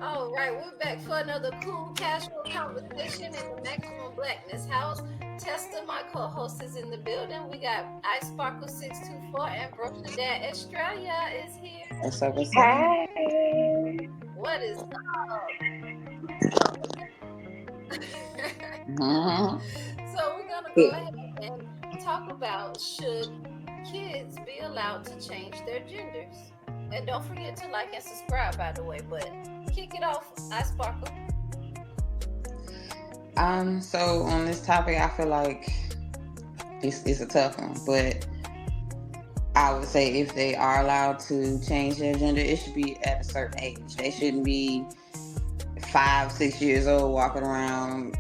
All right, we're back for another cool, casual conversation in the Maximum Blackness House. Tester, my co-host, is in the building. We got Ice Sparkle 624 and Broken Dad Australia is here. What's up? What's up? Hey. What is up? Mhm. So we're gonna go ahead and talk about should kids be allowed to change their genders? And don't forget to like and subscribe, by the way. But kick it off, Ice Sparkle. So on this topic, I feel like it's a tough one, but I would say if they are allowed to change their gender, it should be at a certain age. They shouldn't be 5, 6 years old walking around,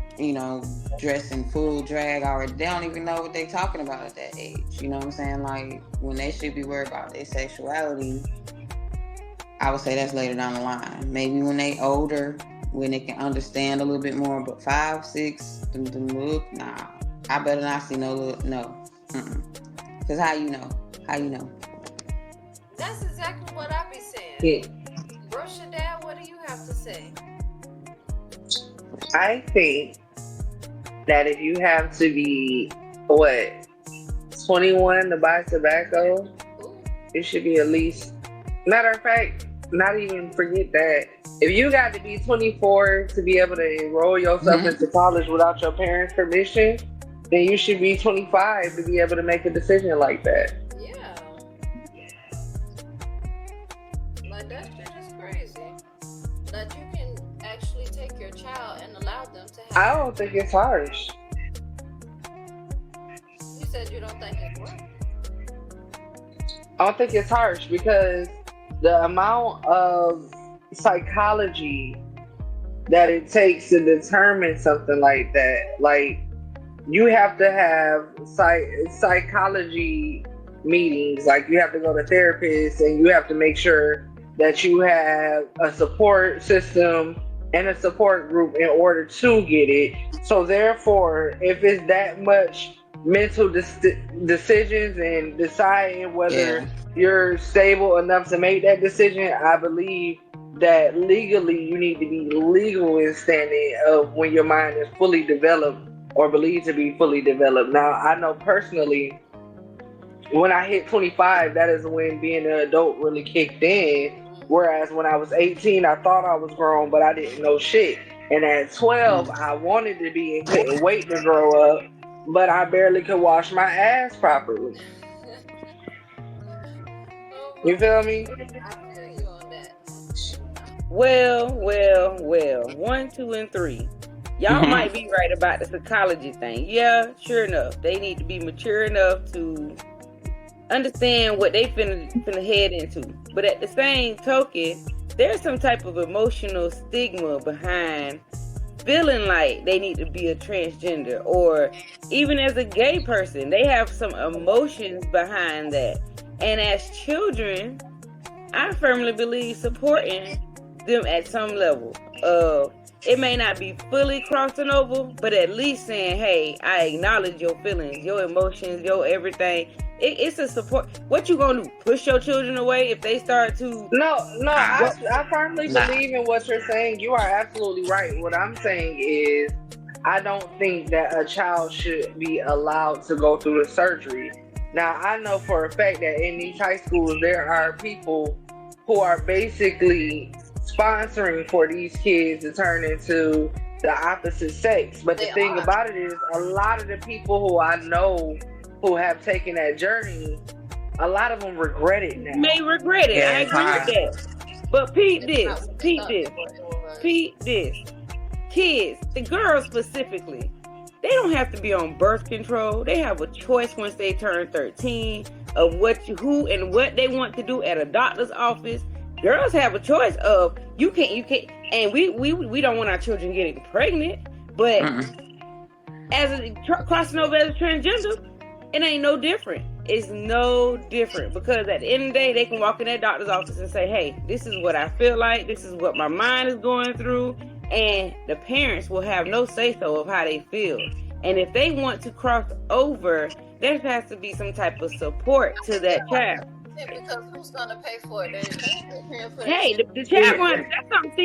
dressing full drag already. They don't even know what they're talking about at that age. You know what I'm saying? Like when they should be worried about their sexuality, I would say that's later down the line. Maybe when they older, when they can understand a little bit more. But 5, 6, the look, nah. I better not see no look, no. Cause how you know? How you know? That's exactly what I be Yeah. saying. Brusha Dad, what do you have to say? I think that if you have to be, what, 21 to buy tobacco, Ooh, it should be at least, matter of fact, not even forget that. If you got to be 24 to be able to enroll yourself Mm-hmm. into college without your parents' permission, then you should be 25 to be able to make a decision like that. yeah. Like that shit is crazy. That you can actually take your child and allow them to I have. don't think it's harsh. You said you don't think it's what? I don't think it's harsh because the amount of psychology that it takes to determine something like that, like you have to have psychology meetings, like you have to go to therapists and you have to make sure that you have a support system and a support group in order to get it. So therefore, if it's that much mental decisions and deciding Yeah. whether you're stable enough to make that decision, I believe that legally you need to be legal in standing of when your mind is fully developed or believed to be fully developed. Now, I know personally when I hit 25, that is when being an adult really kicked in. Whereas when I was 18, I thought I was grown, but I didn't know shit. And at 12, Mm. I wanted to be and couldn't wait to grow up, but I barely could wash my ass properly. Oh You my feel me? God. I feel you on that. Well. 1, 2, and 3. Y'all Mm-hmm. might be right about the psychology thing. Yeah, sure enough. They need to be mature enough to understand what they finna head into. But at the same token, there's some type of emotional stigma behind feeling like they need to be a transgender, or even as a gay person, they have some emotions behind that. And as children, I firmly believe supporting them at some level of it may not be fully crossing over, but at least saying, hey, I acknowledge your feelings, your emotions, your everything. It's a support. What you gonna do? Push your children away if they start to No, no, Nah. what? I firmly Nah. believe in what you're saying. You are absolutely right. What I'm saying is, I don't think that a child should be allowed to go through the surgery. Now, I know for a fact that in these high schools, there are people who are basically sponsoring for these kids to turn into the opposite sex. But the They thing are. about it is, a lot of the people who I know who have taken that journey, a lot of them regret it now. may regret it. Yeah, I it's agree with hard. that. But Pete It's not this, what they Pete thought this, it was. Pete this. Kids, the girls specifically, they don't have to be on birth control. They have a choice once they turn 13 of who and what they want to do at a doctor's office. Girls have a choice of you can't, and we don't want our children getting pregnant. But Mm-mm. as crossing over as a transgender, it ain't no different. It's no different because at the end of the day, they can walk in that doctor's office and say, hey, this is what I feel like. This is what my mind is going through. And the parents will have no say-so of how they feel. And if they want to cross over, there has to be some type of support to that child. Because who's gonna pay for it? They're paying for Hey, it. the child going.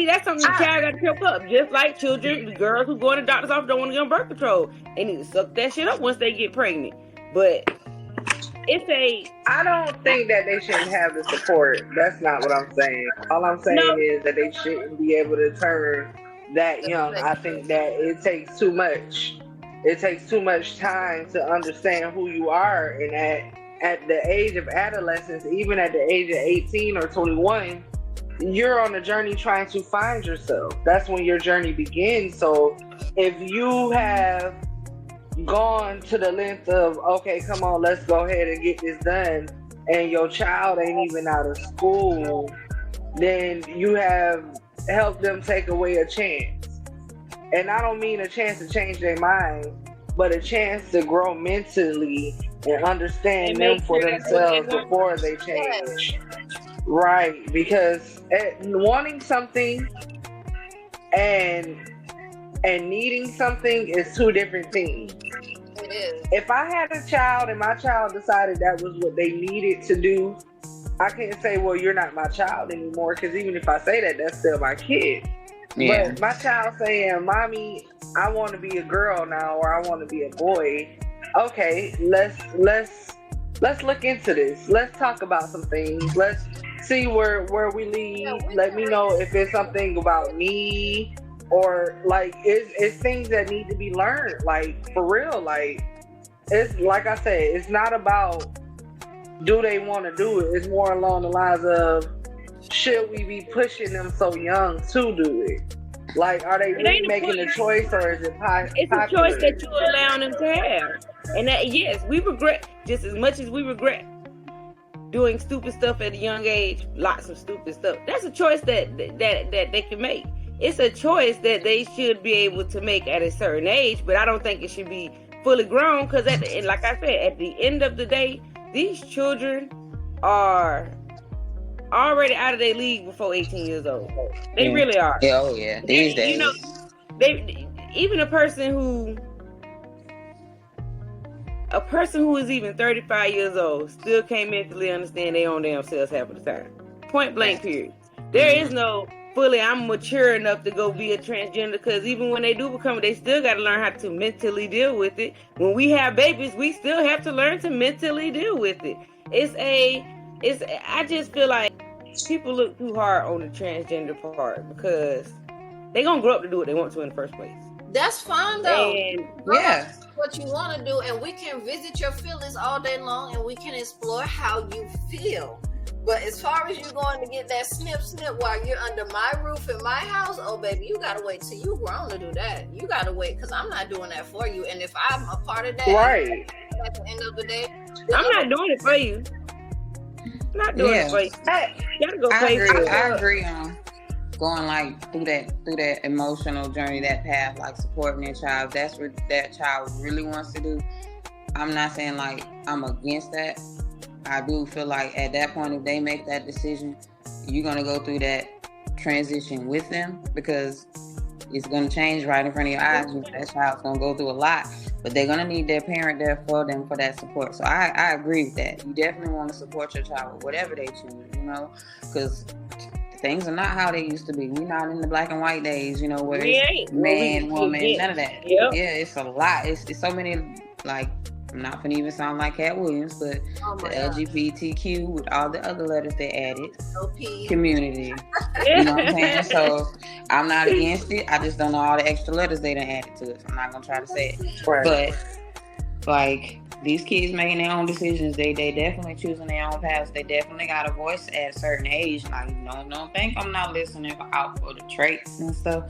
That's something the child got to pick up. Just like children, the girls who go to the doctor's office don't want to get on birth control. They need to suck that shit up once they get pregnant. But I don't think that they shouldn't have the support. That's not what I'm saying. All I'm saying is that they shouldn't be able to turn that young. I think that it takes too much. It takes too much time to understand who you are, and at the age of adolescence, even at the age of 18 or 21, you're on a journey trying to find yourself. That's when your journey begins. So if you have gone to the length of, okay, come on, let's go ahead and get this done, and your child ain't even out of school, then you have helped them take away a chance. And I don't mean a chance to change their mind, but a chance to grow mentally and understand them for themselves before they change. Right, because wanting something and needing something is two different things. It is. If I had a child and my child decided that was what they needed to do, I can't say, well, you're not my child anymore, because even if I say that, that's still my kid. Yeah. But my child saying, Mommy, I want to be a girl now, or I want to be a boy. Okay, let's look into this. Let's talk about some things. Let's see where we lead. Yeah, Let me know if it's something about me, or like it's things that need to be learned. Like, for real, like, it's like I said, it's not about do they want to do it. It's more along the lines of, should we be pushing them so young to do it? Like, are they really making a choice, or is it popular? It's a choice that you're allowing them to have. And that, yes, we regret just as much as we regret doing stupid stuff at a young age, lots of stupid stuff. That's a choice that they can make. It's a choice that they should be able to make at a certain age, but I don't think it should be fully grown, because like I said, at the end of the day, these children are already out of their league before 18 years old. They really are. Yeah, oh yeah. These days. You know, even a person who is even 35 years old still can't mentally understand their own damn selves half of the time. Point blank, period. There is no fully, I'm mature enough to go be a transgender, because even when they do become it, they still got to learn how to mentally deal with it. When we have babies, we still have to learn to mentally deal with it. I just feel like people look too hard on the transgender part, because they're going to grow up to do what they want to in the first place. That's fine, though. And yeah. What you want to do, and we can visit your feelings all day long, and we can explore how you feel. But as far as you going to get that snip while you're under my roof in my house, oh baby, you gotta wait till you grown to do that. You gotta wait, because I'm not doing that for you. And if I'm a part of that, right, at the end of the day, I'm not doing it for you. I'm not doing it for you. You gotta go pay for it. I agree on going like through that emotional journey, that path, like supporting that child. That's what that child really wants to do. I'm not saying like I'm against that. I do feel like at that point, if they make that decision, you're going to go through that transition with them, because it's going to change right in front of your eyes. That child's going to go through a lot, but they're going to need their parent there for them for that support. So I agree with that. You definitely want to support your child with whatever they choose, because things are not how they used to be. We're not in the black and white days, where it's man, woman, none of that. Yep. Yeah, it's a lot. It's so many, like, I'm not gonna even sound like Cat Williams, but the LGBTQ with all the other letters they added, community. You know what I'm saying? So I'm not against it. I just don't know all the extra letters they done added to it. So I'm not gonna try to say it. Right. But like, these kids making their own decisions, they definitely choosing their own paths. They definitely got a voice at a certain age. Like, don't think I'm not listening out for the traits and stuff,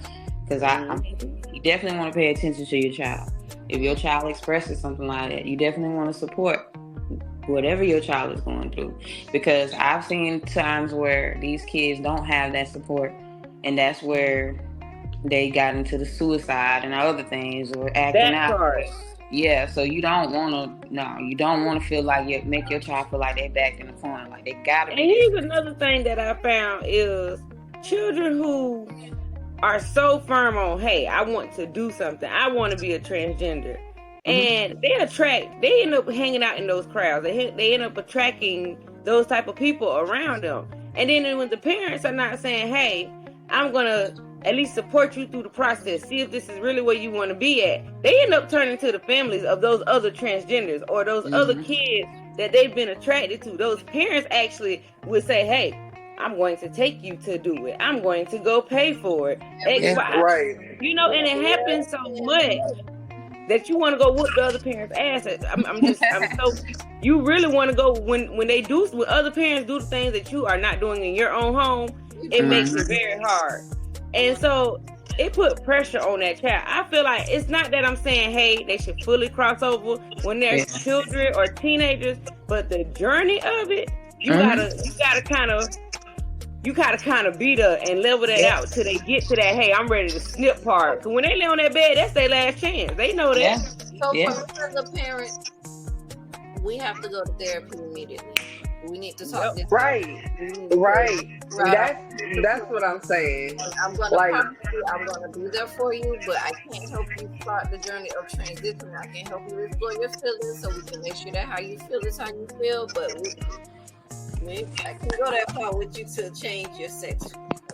because I mean, you definitely want to pay attention to your child. If your child expresses something like that, you definitely want to support whatever your child is going through. Because I've seen times where these kids don't have that support, and that's where they got into the suicide and other things, or acting out. Yeah, so you don't want to feel like make your child feel like they backed in the corner, like they gotta be. And here's another thing that I found is children who are so firm on, hey, I want to do something, I want to be a transgender, and they end up hanging out in those crowds. They end up attracting those type of people around them. And then when the parents are not saying, hey, I'm going to at least support you through the process, see if this is really where you want to be at, they end up turning to the families of those other transgenders or those other kids that they've been attracted to. Those parents actually would say, hey, I'm going to take you to do it. I'm going to go pay for it. Right. You know, and it happens so much that you want to go whoop the other parents' ass. I'm so, you really want to go when other parents do the things that you are not doing in your own home, it makes it very hard. And so it put pressure on that child. I feel like it's not that I'm saying, hey, they should fully cross over when they're children or teenagers, but the journey of it, you gotta kind of beat her and level that out till they get to that, hey, I'm ready to snip part. Because when they lay on that bed, that's their last chance. They know that. So for the parent, we have to go to therapy immediately. We need to talk this right. That's what I'm saying. I'm gonna be there for you, but I can't help you start the journey of transition. I can help you explore your feelings so we can make sure that how you feel is how you feel, but I can go that far with you to change your sex.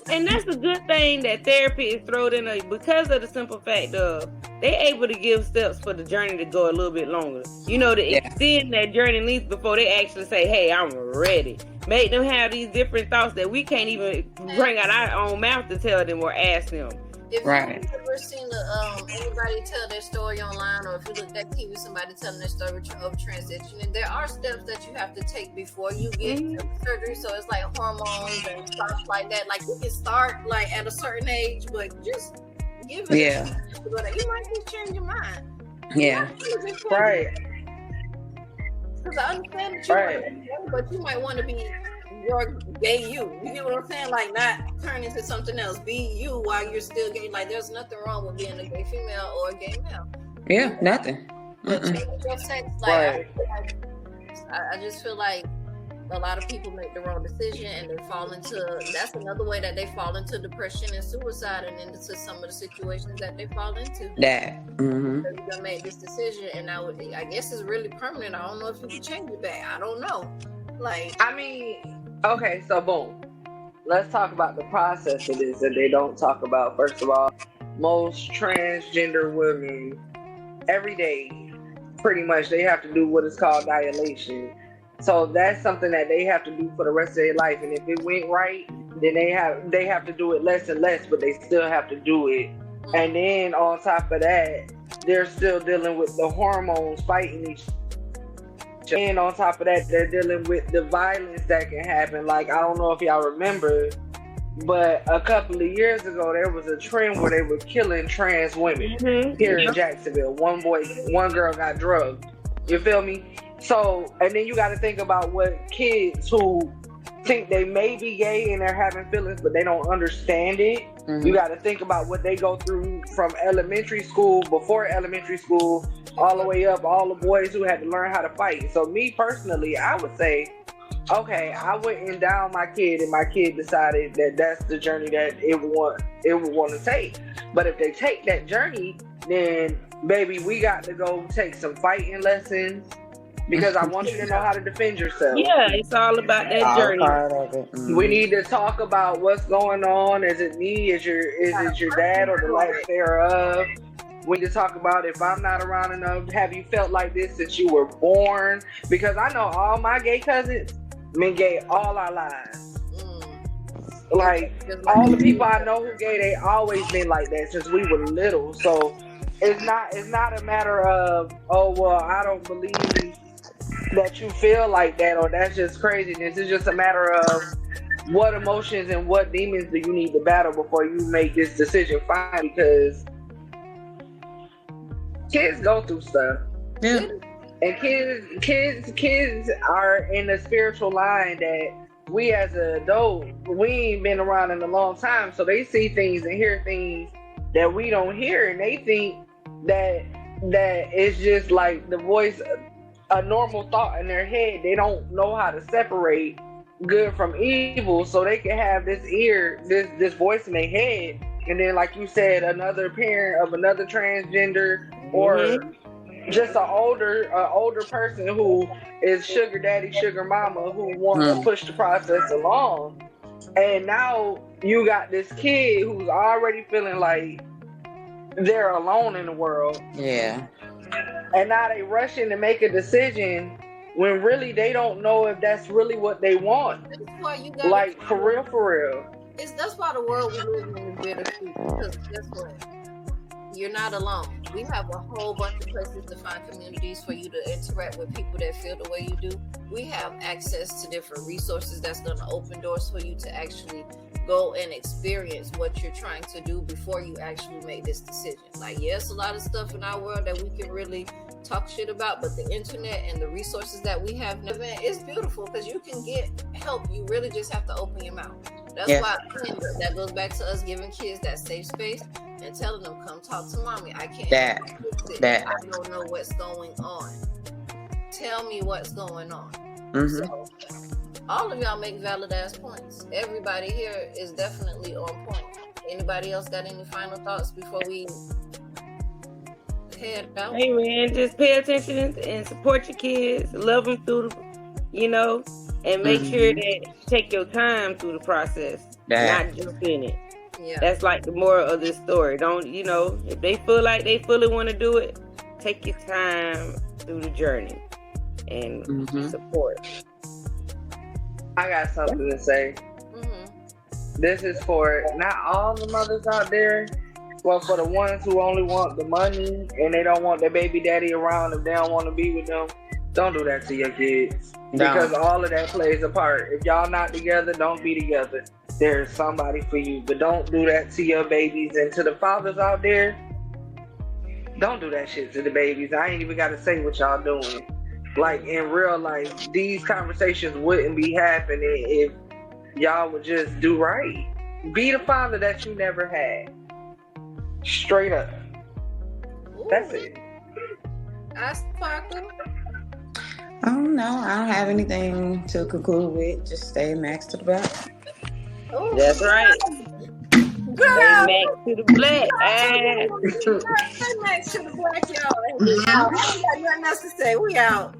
And that's the good thing that therapy is thrown in because of the simple fact of they're able to give steps for the journey to go a little bit longer. You know, to extend that journey at least before they actually say, hey, I'm ready. Make them have these different thoughts that we can't even bring out our own mouth to tell them or ask them. If you've ever seen anybody tell their story online, or if you looked at TV, somebody telling their story of transitioning, there are steps that you have to take before you get to surgery. So it's like hormones and stuff like that. Like you can start like at a certain age, but just give it a chance to go there. You might just change your mind. Right. Because I understand that you want to, but you might want to be your gay you. You get what I'm saying? Like not turn into something else. Be you while you're still gay. Like there's nothing wrong with being a gay female or a gay male. Yeah, nothing. But change your sex. Like I just feel like a lot of people make the wrong decision and they fall into. That's another way that they fall into depression and suicide and into some of the situations that they fall into. You're gonna make this decision, and I guess it's really permanent. I don't know if you can change it back. I don't know. Like I mean. Okay, so boom. Let's talk about the process of this that they don't talk about. First of all, most transgender women every day, pretty much, they have to do what is called dilation. So that's something that they have to do for the rest of their life. And if it went right, then they have to do it less and less, but they still have to do it. And then on top of that, they're still dealing with the hormones fighting each other. And on top of that, they're dealing with the violence that can happen. Like, I don't know if y'all remember, but a couple of years ago, there was a trend where they were killing trans women here in Jacksonville. One girl got drugged. You feel me? So, and then you got to think about what kids who think they may be gay and they're having feelings, but they don't understand it. You got to think about what they go through from elementary school, before elementary school, all the way up, all the boys who had to learn how to fight. So me personally, I would say, okay, I would endow my kid and my kid decided that that's the journey that it would want to take. But if they take that journey, then baby, we got to go take some fighting lessons. Because I want you to know how to defend yourself. Yeah, it's all about that journey. We need to talk about what's going on. Is it me? Is it your dad or the lack thereof? We need to talk about if I'm not around enough. Have you felt like this since you were born? Because I know all my gay cousins been gay all our lives. Like all the people I know who gay, they always been like that since we were little. So it's not a matter of, oh well, I don't believe that you feel like that or that's just craziness. It's just a matter of what emotions and what demons do you need to battle before you make this decision. Fine, because kids go through stuff. Yeah. And kids are in the spiritual line that we as an adult, we ain't been around in a long time, so they see things and hear things that we don't hear, and they think that it's just like the voice, a normal thought in their head. They don't know how to separate good from evil, so they can have this voice in their head, and then like you said, another parent of another transgender or just an older person who is sugar daddy, sugar mama, who want to push the process along. And now you got this kid who's already feeling like they're alone in the world. Yeah. And now they rushing to make a decision when really they don't know if that's really what they want. That's why you gotta, like, for real. That's why the world we live in is bittersweet. Because guess what? You're not alone. We have a whole bunch of places to find communities for you to interact with people that feel the way you do. We have access to different resources that's going to open doors for you to actually go and experience what you're trying to do before you actually make this decision. Like, yes, a lot of stuff in our world that we can really talk shit about, but the internet and the resources that we have, it's beautiful because you can get help. You really just have to open your mouth. That's why that goes back to us giving kids that safe space and telling them, come talk to mommy. I can't. I don't know what's going on. Tell me what's going on. So, all of y'all make valid ass points. Everybody here is definitely on point. Anybody else got any final thoughts before we head out? Hey man, just pay attention and support your kids. Love them through the, and make sure that you take your time through the process, not jump in it. Yeah. That's like the moral of this story. Don't, if they feel like they fully want to do it, take your time through the journey and support. I got something to say. This is for not all the mothers out there, but for the ones who only want the money and they don't want their baby daddy around if they don't want to be with them. Don't do that to your kids. Because all of that plays a part. If y'all not together, don't be together. There's somebody for you. But don't do that to your babies. And to the fathers out there, don't do that shit to the babies. I ain't even got to say what y'all doing. Like, in real life, these conversations wouldn't be happening if y'all would just do right. Be the father that you never had. Straight up. That's it. Ask Sparkle. Oh no, I don't have anything to conclude with. Just stay max to the black. That's right. Stay max to the black. Stay max to the black, y'all. I ain't got nothing else to say. We out.